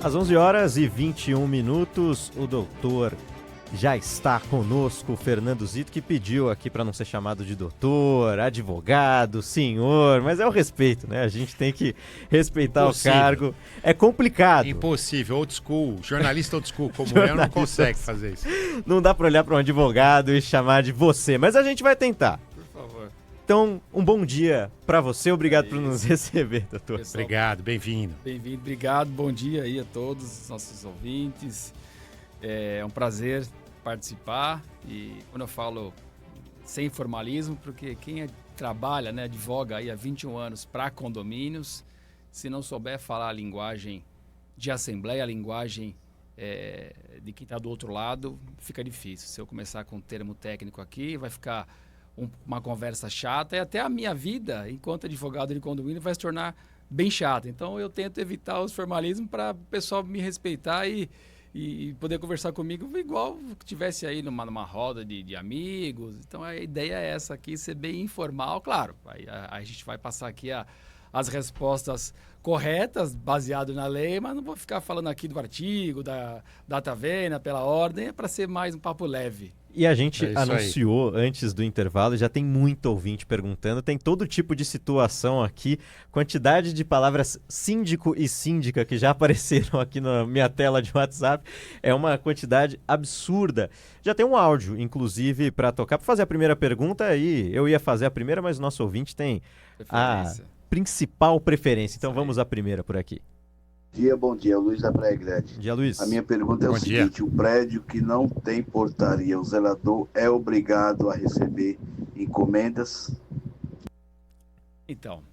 Às 11h21, o doutor já está conosco, o Fernando Zito, que pediu aqui para não ser chamado de doutor, advogado, senhor, mas é o respeito, né? A gente tem que respeitar Impossível. O cargo. É complicado. Impossível, old school, jornalista old school como eu não consegue fazer isso. Não dá para olhar para um advogado e chamar de você, mas a gente vai tentar. Por favor. Então, um bom dia para você, obrigado por nos receber, doutor. Pessoal, obrigado, bem-vindo. Bem-vindo, obrigado, bom dia aí a todos os nossos ouvintes. É um prazer participar e quando eu falo sem formalismo, porque quem trabalha, né, advoga aí há 21 anos para condomínios, se não souber falar a linguagem de assembleia, a linguagem de quem está do outro lado, fica difícil. Se eu começar com um termo técnico aqui, vai ficar uma conversa chata e até a minha vida, enquanto advogado de condomínio, vai se tornar bem chata. Então eu tento evitar os formalismos para o pessoal me respeitar e poder conversar comigo igual que tivesse aí numa roda de amigos. Então a ideia é essa aqui, ser bem informal. Claro, aí a gente vai passar aqui as respostas corretas, baseado na lei, mas não vou ficar falando aqui do artigo, da data vênia, pela ordem, é para ser mais um papo leve. E a gente anunciou antes do intervalo, já tem muito ouvinte perguntando, tem todo tipo de situação aqui, quantidade de palavras síndico e síndica que já apareceram aqui na minha tela de WhatsApp, é uma quantidade absurda. Já tem um áudio, inclusive, para tocar, para fazer a primeira pergunta, aí eu ia fazer a primeira, mas o nosso ouvinte tem a principal preferência, então vamos à primeira por aqui. Bom dia, Luiz da Praia Grande. Bom dia, Luiz. A minha pergunta é o seguinte, o prédio que não tem portaria, o zelador é obrigado a receber encomendas? Então,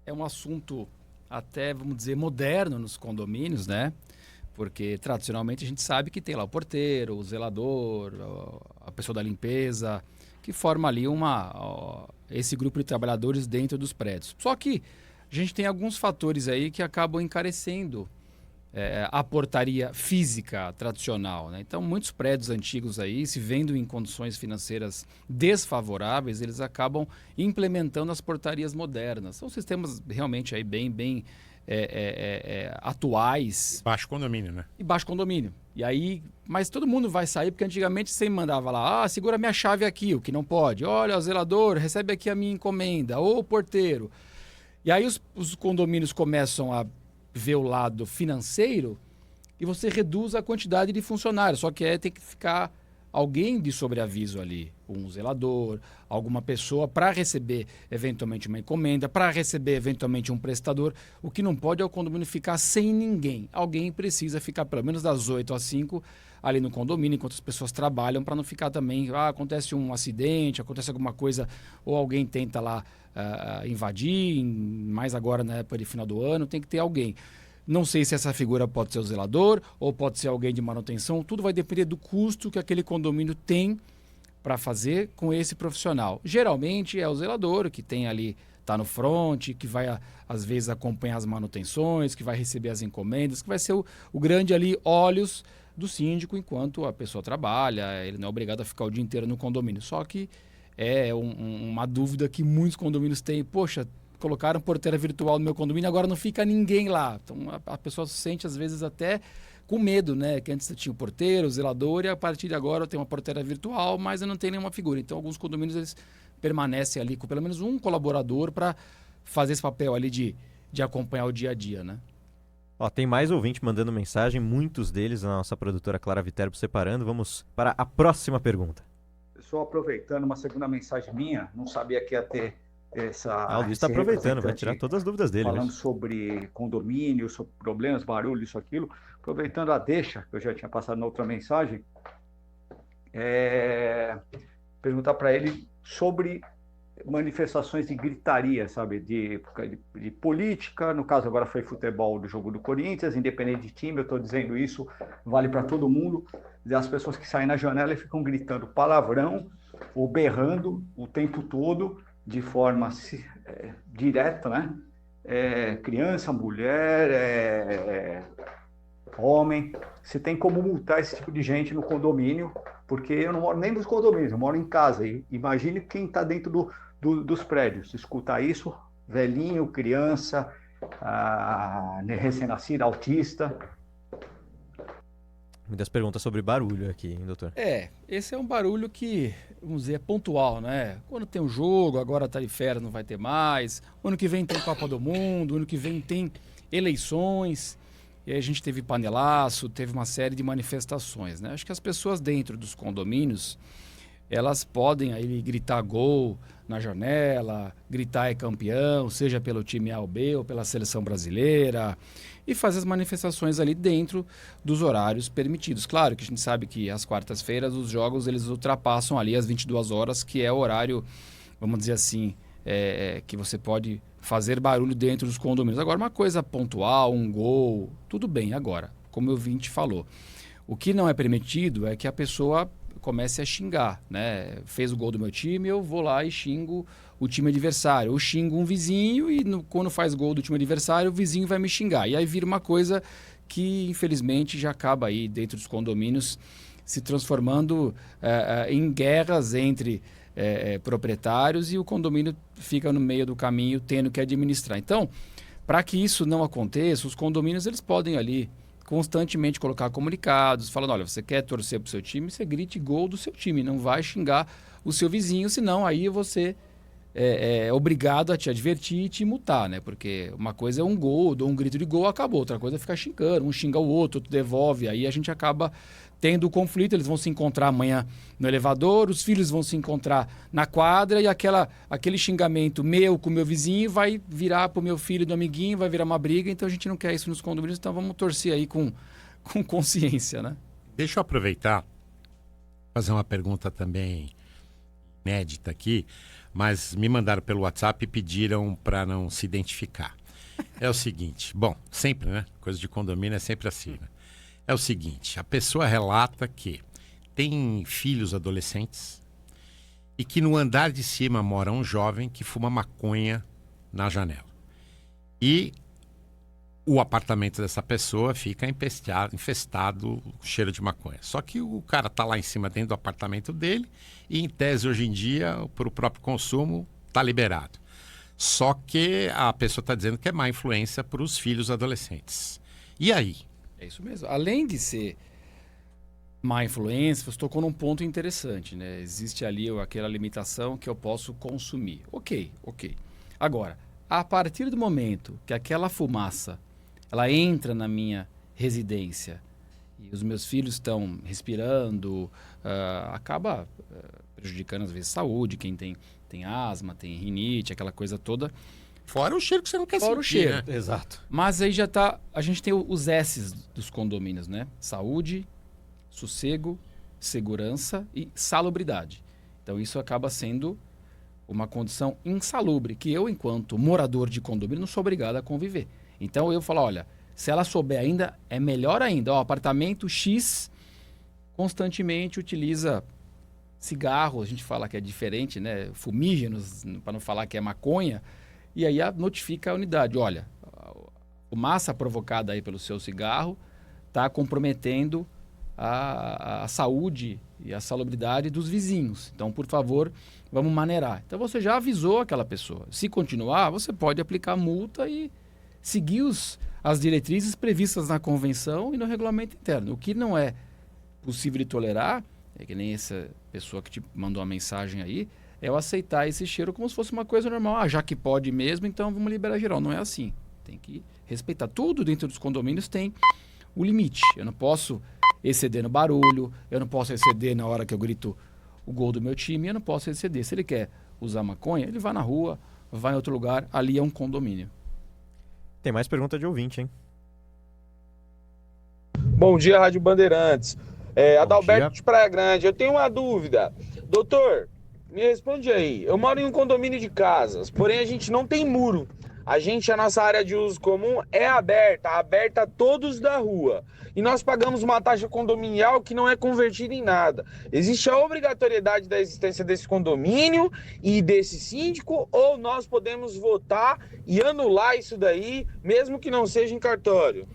é um assunto até, vamos dizer, moderno nos condomínios, né? Porque tradicionalmente a gente sabe que tem lá o porteiro, o zelador, a pessoa da limpeza, que forma ali esse grupo de trabalhadores dentro dos prédios. Só que a gente tem alguns fatores aí que acabam encarecendo a portaria física tradicional, né? Então, muitos prédios antigos aí, se vendo em condições financeiras desfavoráveis, eles acabam implementando as portarias modernas. São sistemas realmente aí bem atuais. Baixo condomínio, né? E baixo condomínio. E aí, mas todo mundo vai sair, porque antigamente você mandava lá, segura minha chave aqui, o que não pode. Olha, o zelador, recebe aqui a minha encomenda. Ou o porteiro. E aí os condomínios começam a ver o lado financeiro e você reduz a quantidade de funcionários. Só que tem que ficar alguém de sobreaviso ali, um zelador, alguma pessoa para receber eventualmente uma encomenda, para receber eventualmente um prestador. O que não pode é o condomínio ficar sem ninguém. Alguém precisa ficar pelo menos das 8 às 5 ali no condomínio, enquanto as pessoas trabalham, para não ficar também, acontece um acidente, acontece alguma coisa, ou alguém tenta lá invadir, mais agora na época de final do ano, tem que ter alguém. Não sei se essa figura pode ser o zelador ou pode ser alguém de manutenção, tudo vai depender do custo que aquele condomínio tem para fazer com esse profissional. Geralmente é o zelador que tem ali, está no front, que vai às vezes acompanhar as manutenções, que vai receber as encomendas, que vai ser o grande ali olhos do síndico enquanto a pessoa trabalha, ele não é obrigado a ficar o dia inteiro no condomínio. Só que é uma dúvida que muitos condomínios têm. Poxa, colocaram porteira virtual no meu condomínio, agora não fica ninguém lá. Então a pessoa se sente às vezes até com medo, né? Que antes tinha o porteiro, o zelador, e a partir de agora eu tenho uma porteira virtual, mas eu não tenho nenhuma figura. Então alguns condomínios eles permanecem ali com pelo menos um colaborador para fazer esse papel ali de acompanhar o dia a dia, né? Tem mais ouvinte mandando mensagem, muitos deles, a nossa produtora Clara Viterbo separando. Vamos para a próxima pergunta. Só aproveitando uma segunda mensagem minha, não sabia que ia ter essa... O Luiz está aproveitando, vai tirar todas as dúvidas dele. Falando sobre condomínio, sobre problemas, barulho, isso, aquilo. Aproveitando a deixa, que eu já tinha passado na outra mensagem, perguntar para ele sobre manifestações de gritaria, sabe, de política, no caso agora foi futebol do jogo do Corinthians, independente de time, eu estou dizendo isso, vale para todo mundo, as pessoas que saem na janela e ficam gritando palavrão ou berrando o tempo todo, de forma direta, né, criança, mulher, homem, você tem como multar esse tipo de gente no condomínio, porque eu não moro nem nos condomínios, eu moro em casa, e imagine quem está dentro dos prédios, escutar isso, velhinho, criança, recém-nascido, autista. Muitas perguntas sobre barulho aqui, hein, doutor? Esse é um barulho que, vamos dizer, é pontual, né? Quando tem um jogo, agora tá de férias, não vai ter mais. O ano que vem tem Copa do Mundo, o ano que vem tem eleições. E aí a gente teve panelaço, teve uma série de manifestações, né? Acho que as pessoas dentro dos condomínios, elas podem aí gritar gol na janela, gritar é campeão, seja pelo time A ou B ou pela seleção brasileira, e fazer as manifestações ali dentro dos horários permitidos. Claro que a gente sabe que às quartas-feiras os jogos eles ultrapassam ali as 22 horas, que é o horário, vamos dizer assim, que você pode fazer barulho dentro dos condomínios. Agora, uma coisa pontual, um gol, tudo bem. Agora, como o ouvinte falou, o que não é permitido é que a pessoa comece a xingar, né? Fez o gol do meu time, eu vou lá e xingo o time adversário. Eu xingo um vizinho e quando faz gol do time adversário, o vizinho vai me xingar. E aí vira uma coisa que, infelizmente, já acaba aí dentro dos condomínios se transformando em guerras entre proprietários, e o condomínio fica no meio do caminho tendo que administrar. Então, para que isso não aconteça, os condomínios eles podem ali constantemente colocar comunicados, falando, olha, você quer torcer para o seu time, você grite gol do seu time, não vai xingar o seu vizinho, senão aí você é obrigado a te advertir e te multar, né? Porque uma coisa é um gol, dou um grito de gol, acabou. Outra coisa é ficar xingando, um xinga o outro devolve, aí a gente acaba tendo conflito, eles vão se encontrar amanhã no elevador, os filhos vão se encontrar na quadra e aquele xingamento meu com o meu vizinho vai virar pro meu filho do amiguinho, vai virar uma briga, então a gente não quer isso nos condomínios, então vamos torcer aí com consciência, né? Deixa eu aproveitar, fazer uma pergunta também inédita aqui, mas me mandaram pelo WhatsApp e pediram para não se identificar. É o seguinte, bom, sempre, né? Coisa de condomínio é sempre assim, né? É o seguinte, a pessoa relata que tem filhos adolescentes e que no andar de cima mora um jovem que fuma maconha na janela. E o apartamento dessa pessoa fica infestado com cheiro de maconha. Só que o cara tá lá em cima dentro do apartamento dele e, em tese, hoje em dia, para o próprio consumo, tá liberado. Só que a pessoa está dizendo que é má influência para os filhos adolescentes. E aí? É isso mesmo. Além de ser má influência, você tocou num ponto interessante, né? Existe ali aquela limitação que eu posso consumir. Ok. Agora, a partir do momento que aquela fumaça ela entra na minha residência e os meus filhos estão respirando, acaba prejudicando às vezes a saúde, quem tem asma, tem rinite, aquela coisa toda. Fora o cheiro que você não quer sentir, Fora o cheiro. né? Exato. Mas aí já tá... A gente tem os S's dos condomínios, né? Saúde, sossego, segurança e salubridade. Então isso acaba sendo uma condição insalubre, que eu, enquanto morador de condomínio, não sou obrigado a conviver. Então eu falo, olha, se ela souber ainda, é melhor ainda. O apartamento X constantemente utiliza cigarro, a gente fala que é diferente, né? Fumígenos, para não falar que é maconha. E aí notifica a unidade, olha, a fumaça provocada aí pelo seu cigarro está comprometendo a saúde e a salubridade dos vizinhos. Então, por favor, vamos maneirar. Então, você já avisou aquela pessoa. Se continuar, você pode aplicar multa e seguir as diretrizes previstas na convenção e no regulamento interno. O que não é possível de tolerar, é que nem essa pessoa que te mandou uma mensagem aí, é eu aceitar esse cheiro como se fosse uma coisa normal. Já que pode mesmo, então vamos liberar geral. Não é assim. Tem que respeitar. Tudo dentro dos condomínios tem o limite. Eu não posso exceder no barulho, eu não posso exceder na hora que eu grito o gol do meu time, eu não posso exceder. Se ele quer usar maconha, ele vai na rua, vai em outro lugar, ali é um condomínio. Tem mais pergunta de ouvinte, hein? Bom dia, Rádio Bandeirantes. Adalberto de Praia Grande, eu tenho uma dúvida. Doutor, me responde aí. Eu moro em um condomínio de casas, porém a gente não tem muro. A nossa área de uso comum é aberta a todos da rua. E nós pagamos uma taxa condominial que não é convertida em nada. Existe a obrigatoriedade da existência desse condomínio e desse síndico, ou nós podemos votar e anular isso daí, mesmo que não seja em cartório?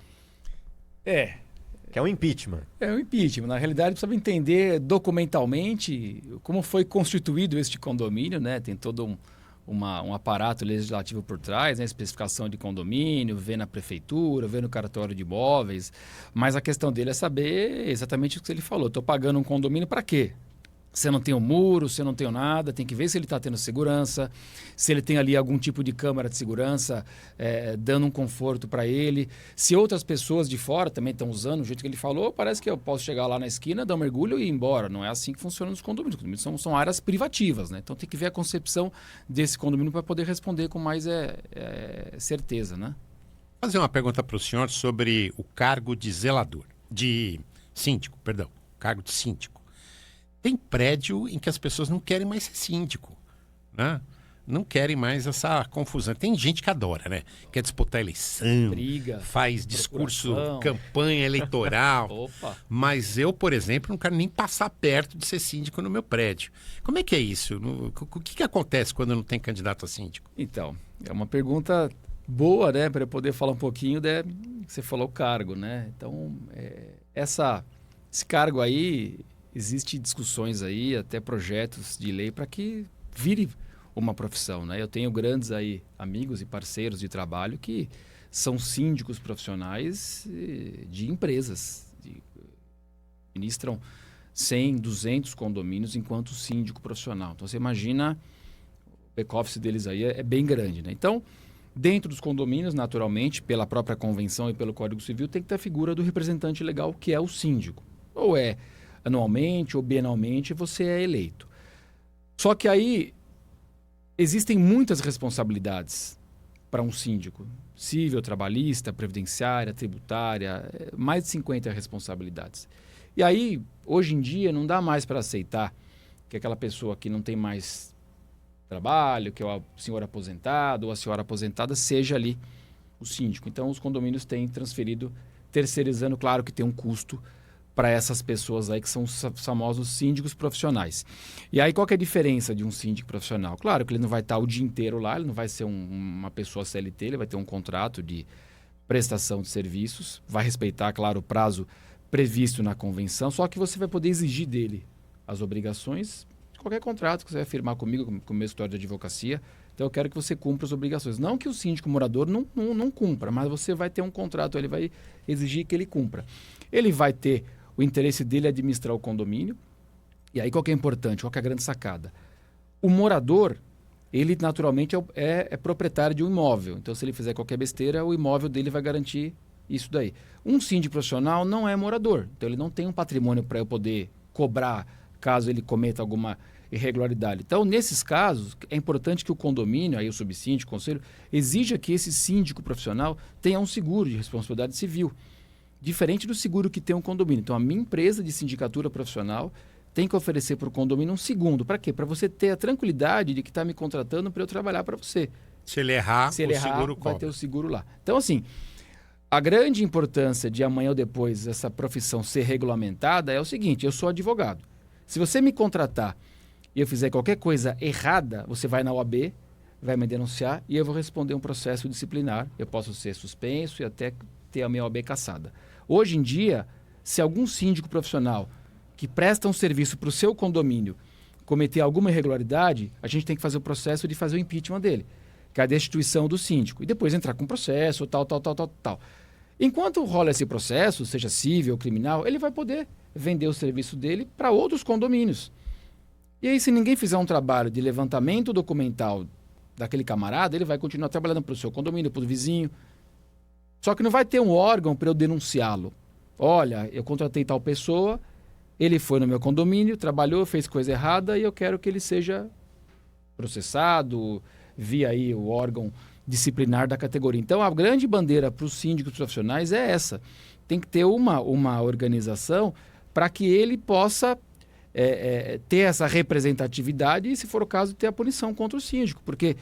Que é um impeachment. É um impeachment. Na realidade, precisa entender documentalmente como foi constituído este condomínio, né? Tem todo um aparato legislativo por trás, né? Especificação de condomínio, vê na prefeitura, vê no cartório de imóveis, mas a questão dele é saber exatamente o que ele falou. Estou pagando um condomínio para quê? Você não tem um muro, você não tem nada, tem que ver se ele está tendo segurança, se ele tem ali algum tipo de câmara de segurança dando um conforto para ele. Se outras pessoas de fora também estão usando, o jeito que ele falou, parece que eu posso chegar lá na esquina, dar um mergulho e ir embora. Não é assim que funciona nos condomínios. Os condomínios são áreas privativas, né? Então tem que ver a concepção desse condomínio para poder responder com mais certeza, né? Vou fazer uma pergunta para o senhor sobre o cargo de síndico, cargo de síndico. Tem prédio em que as pessoas não querem mais ser síndico, né? Não querem mais essa confusão. Tem gente que adora, né? Quer disputar eleição, briga, faz discurso, campanha eleitoral. Opa. Mas eu, por exemplo, não quero nem passar perto de ser síndico no meu prédio. Como é que é isso? O que acontece quando não tem candidato a síndico? Então, é uma pergunta boa, né? Para eu poder falar um pouquinho, você falou cargo, né? Então, esse cargo aí... Existem discussões aí, até projetos de lei para que vire uma profissão, né? Eu tenho grandes aí amigos e parceiros de trabalho que são síndicos profissionais de empresas, ministram 100, 200 condomínios enquanto síndico profissional. Então, você imagina, o back-office deles aí é bem grande, né? Então, dentro dos condomínios, naturalmente, pela própria convenção e pelo Código Civil, tem que ter a figura do representante legal, que é o síndico. Ou anualmente ou bienalmente, você é eleito. Só que aí existem muitas responsabilidades para um síndico. Civil, trabalhista, previdenciária, tributária, mais de 50 responsabilidades. E aí, hoje em dia, não dá mais para aceitar que aquela pessoa que não tem mais trabalho, que é o senhor aposentado ou a senhora aposentada, seja ali o síndico. Então, os condomínios têm transferido, terceirizando, claro que tem um custo para essas pessoas aí que são os famosos síndicos profissionais. E aí qual que é a diferença de um síndico profissional? Claro que ele não vai estar o dia inteiro lá, ele não vai ser uma pessoa CLT, ele vai ter um contrato de prestação de serviços, vai respeitar, claro, o prazo previsto na convenção, só que você vai poder exigir dele as obrigações de qualquer contrato que você vai firmar comigo, com o meu escritório de advocacia. Então eu quero que você cumpra as obrigações. Não que o síndico morador não cumpra, mas você vai ter um contrato, ele vai exigir que ele cumpra. Ele vai ter o interesse dele é administrar o condomínio. E aí qual que é importante? Qual que é a grande sacada? O morador, ele naturalmente é proprietário de um imóvel. Então, se ele fizer qualquer besteira, o imóvel dele vai garantir isso daí. Um síndico profissional não é morador. Então, ele não tem um patrimônio para eu poder cobrar caso ele cometa alguma irregularidade. Então, nesses casos, é importante que o condomínio, aí o subsíndico, o conselho, exija que esse síndico profissional tenha um seguro de responsabilidade civil, diferente do seguro que tem um condomínio. Então, a minha empresa de sindicatura profissional tem que oferecer para o condomínio um segundo. Para quê? Para você ter a tranquilidade de que está me contratando para eu trabalhar para você. Se ele errar, seguro vai ter o seguro lá. Então, assim, a grande importância de amanhã ou depois essa profissão ser regulamentada é o seguinte: eu sou advogado. Se você me contratar e eu fizer qualquer coisa errada, você vai na OAB, vai me denunciar e eu vou responder um processo disciplinar. Eu posso ser suspenso e até ter a minha OAB cassada. Hoje em dia, se algum síndico profissional que presta um serviço para o seu condomínio cometer alguma irregularidade, a gente tem que fazer o processo de fazer o impeachment dele, que é a destituição do síndico, e depois entrar com processo, tal. Enquanto rola esse processo, seja civil ou criminal, ele vai poder vender o serviço dele para outros condomínios. E aí, se ninguém fizer um trabalho de levantamento documental daquele camarada, ele vai continuar trabalhando para o seu condomínio, para o vizinho. Só que não vai ter um órgão para eu denunciá-lo. Olha, eu contratei tal pessoa, ele foi no meu condomínio, trabalhou, fez coisa errada e eu quero que ele seja processado via aí o órgão disciplinar da categoria. Então, a grande bandeira para os síndicos profissionais é essa. Tem que ter uma organização para que ele possa ter essa representatividade e, se for o caso, ter a punição contra o síndico. Porque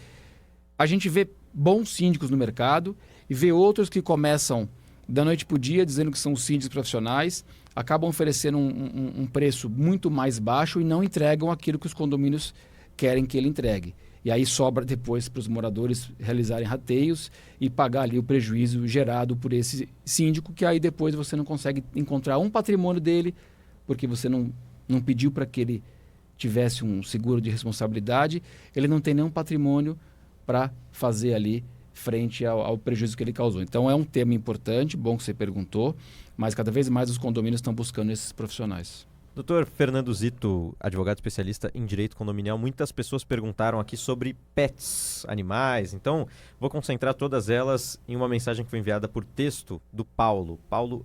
a gente vê bons síndicos no mercado e vê outros que começam da noite para o dia dizendo que são síndicos profissionais, acabam oferecendo um preço muito mais baixo e não entregam aquilo que os condomínios querem que ele entregue. E aí sobra depois para os moradores realizarem rateios e pagar ali o prejuízo gerado por esse síndico, que aí depois você não consegue encontrar um patrimônio dele, porque você não pediu para que ele tivesse um seguro de responsabilidade, ele não tem nenhum patrimônio para fazer ali frente ao prejuízo que ele causou. Então é um tema importante, bom que você perguntou, mas cada vez mais os condomínios estão buscando esses profissionais. Doutor Fernando Zito, advogado especialista em direito condominial, muitas pessoas perguntaram aqui sobre pets, animais, então vou concentrar todas elas em uma mensagem que foi enviada por texto do Paulo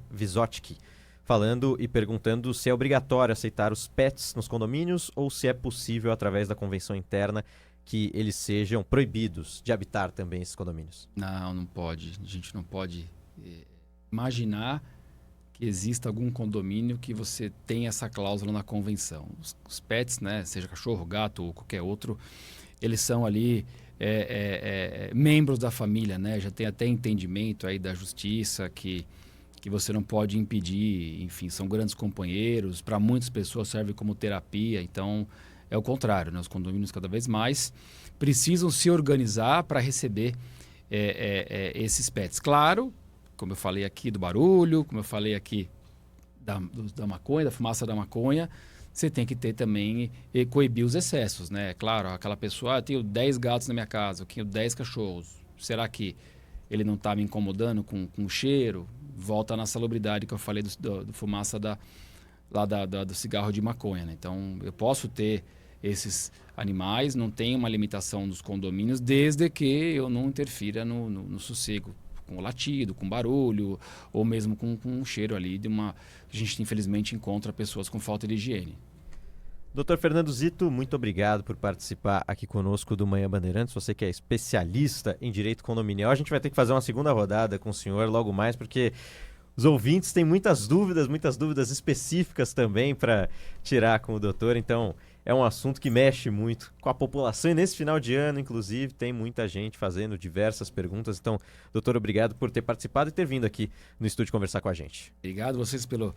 Visotsky, falando e perguntando se é obrigatório aceitar os pets nos condomínios ou se é possível, através da convenção interna, que eles sejam proibidos de habitar também esses condomínios. Não pode. A gente não pode imaginar que exista algum condomínio que você tenha essa cláusula na convenção. Os pets, né, seja cachorro, gato ou qualquer outro, eles são ali membros da família, né? Já tem até entendimento aí da justiça que você não pode impedir, enfim, são grandes companheiros, para muitas pessoas serve como terapia, então é o contrário, né? Os condomínios cada vez mais precisam se organizar para receber esses pets. Claro, como eu falei aqui do barulho, como eu falei aqui da maconha, da fumaça da maconha, você tem que ter também e coibir os excessos, né? Claro, aquela pessoa, eu tenho 10 gatos na minha casa, eu tenho 10 cachorros. Será que ele não está me incomodando com o cheiro? Volta na salubridade que eu falei do fumaça do cigarro de maconha, né? Então, eu posso ter esses animais, não tem uma limitação dos condomínios, desde que eu não interfira no sossego, com latido, com barulho, ou mesmo com um cheiro ali de uma... A gente, infelizmente, encontra pessoas com falta de higiene. Doutor Fernando Zito, muito obrigado por participar aqui conosco do Manhã Bandeirantes. Você que é especialista em direito condominial. A gente vai ter que fazer uma segunda rodada com o senhor logo mais, porque os ouvintes têm muitas dúvidas específicas também para tirar com o doutor. Então, é um assunto que mexe muito com a população. E nesse final de ano, inclusive, tem muita gente fazendo diversas perguntas. Então, doutor, obrigado por ter participado e ter vindo aqui no estúdio conversar com a gente. Obrigado a vocês pelo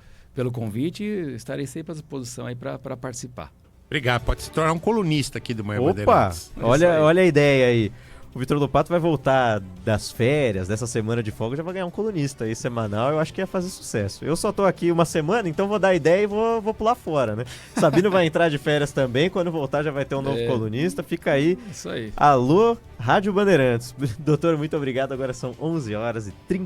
convite e estarei sempre à disposição aí para participar. Obrigado. Pode se tornar um colunista aqui do Manhã Opa, Bandeirantes. olha a ideia aí. O Vitor Lopato vai voltar das férias, dessa semana de folga, já vai ganhar um colunista aí semanal. Eu acho que ia fazer sucesso. Eu só tô aqui uma semana, então vou dar ideia e vou pular fora, né? Sabino vai entrar de férias também. Quando voltar já vai ter um novo colunista. Fica aí. Isso aí. Alô, Rádio Bandeirantes. Doutor, muito obrigado. Agora são 11h30.